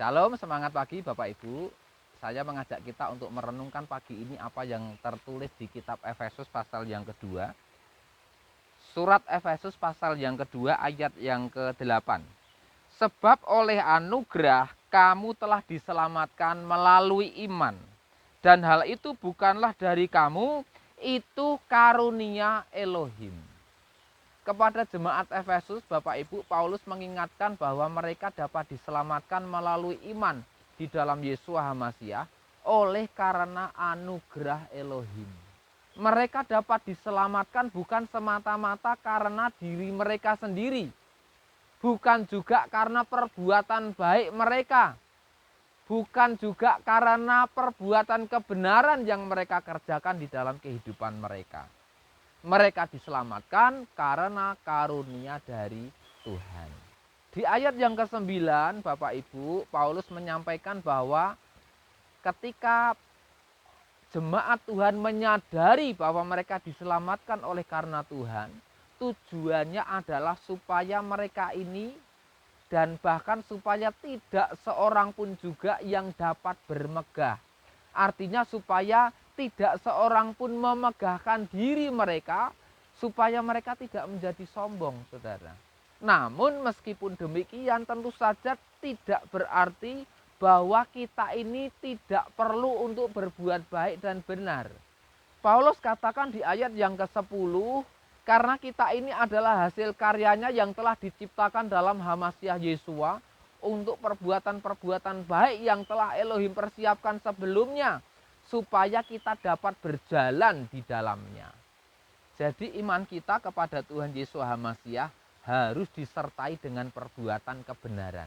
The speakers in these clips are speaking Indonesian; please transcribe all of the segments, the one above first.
Shalom, semangat pagi Bapak Ibu. Saya mengajak kita untuk merenungkan pagi ini apa yang tertulis di kitab Efesus pasal yang kedua. Surat Efesus pasal yang kedua ayat yang ke-8. Sebab oleh anugerah kamu telah diselamatkan melalui iman. Dan hal itu bukanlah dari kamu, itu karunia Elohim. Kepada jemaat Efesus, Bapak Ibu, Paulus mengingatkan bahwa mereka dapat diselamatkan melalui iman di dalam Yesua HaMasiah oleh karena anugerah Elohim. Mereka dapat diselamatkan bukan semata-mata karena diri mereka sendiri, bukan juga karena perbuatan baik mereka, bukan juga karena perbuatan kebenaran yang mereka kerjakan di dalam kehidupan mereka. Mereka diselamatkan karena karunia dari Tuhan. Di ayat yang ke-9, Bapak Ibu, Paulus menyampaikan bahwa ketika jemaat Tuhan menyadari bahwa mereka diselamatkan oleh karena Tuhan, tujuannya adalah supaya mereka ini dan bahkan supaya tidak seorang pun juga yang dapat bermegah. Artinya supaya tidak seorang pun memegahkan diri mereka, supaya mereka tidak menjadi sombong, saudara. Namun meskipun demikian tentu saja tidak berarti bahwa kita ini tidak perlu untuk berbuat baik dan benar. Paulus katakan di ayat yang ke-10, karena kita ini adalah hasil karyanya yang telah diciptakan dalam Hamasiah Yesua untuk perbuatan-perbuatan baik yang telah Elohim persiapkan sebelumnya, supaya kita dapat berjalan di dalamnya. Jadi iman kita kepada Tuhan Yesus HaMasiah harus disertai dengan perbuatan kebenaran.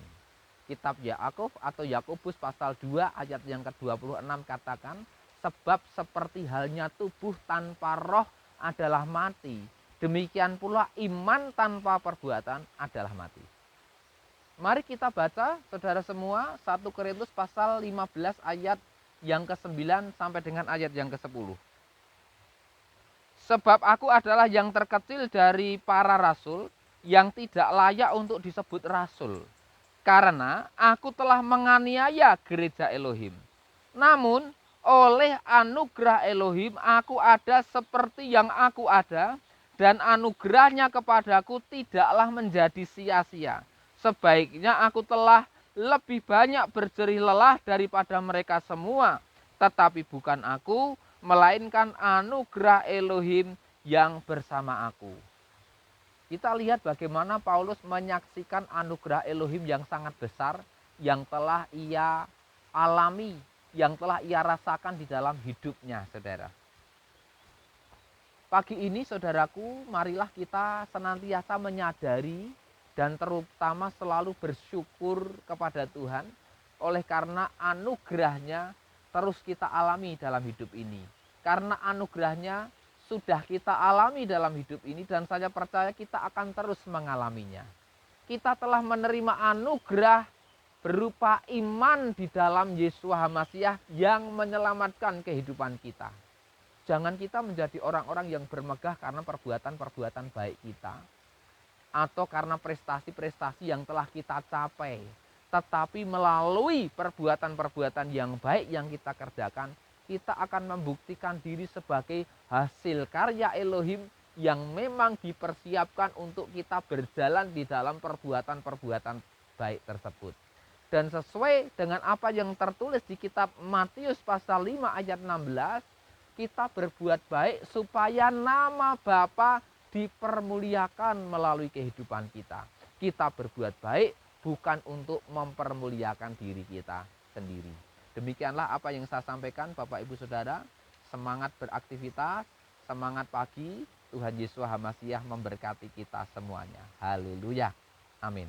Kitab Yakub atau Yakobus pasal 2 ayat yang ke-26 katakan, sebab seperti halnya tubuh tanpa roh adalah mati, demikian pula iman tanpa perbuatan adalah mati. Mari kita baca, saudara semua, 1 Korintus pasal 15 ayat yang ke-9 sampai dengan ayat yang ke-10. Sebab aku adalah yang terkecil dari para rasul, yang tidak layak untuk disebut rasul, karena aku telah menganiaya gereja Elohim. Namun oleh anugerah Elohim aku ada seperti yang aku ada, dan anugerahnya kepadaku tidaklah menjadi sia-sia. Sebaiknya aku telah lebih banyak berjerih lelah daripada mereka semua, tetapi bukan aku, melainkan anugerah Elohim yang bersama aku. Kita lihat bagaimana Paulus menyaksikan anugerah Elohim yang sangat besar yang telah ia alami, yang telah ia rasakan di dalam hidupnya, saudara. Pagi ini, saudaraku, marilah kita senantiasa menyadari dan terutama selalu bersyukur kepada Tuhan oleh karena anugerahnya terus kita alami dalam hidup ini. Karena anugerahnya sudah kita alami dalam hidup ini dan saya percaya kita akan terus mengalaminya. Kita telah menerima anugerah berupa iman di dalam Yesua HaMasiah yang menyelamatkan kehidupan kita. Jangan kita menjadi orang-orang yang bermegah karena perbuatan-perbuatan baik kita atau karena prestasi-prestasi yang telah kita capai. Tetapi melalui perbuatan-perbuatan yang baik yang kita kerjakan, kita akan membuktikan diri sebagai hasil karya Elohim yang memang dipersiapkan untuk kita berjalan di dalam perbuatan-perbuatan baik tersebut. Dan sesuai dengan apa yang tertulis di kitab Matius pasal 5 ayat 16, kita berbuat baik supaya nama Bapa dipermuliakan melalui kehidupan kita. Kita berbuat baik bukan untuk mempermuliakan diri kita sendiri. Demikianlah apa yang saya sampaikan, Bapak Ibu Saudara. Semangat beraktivitas, semangat pagi. Tuhan Yesus HaMasiah memberkati kita semuanya. Haleluya. Amin.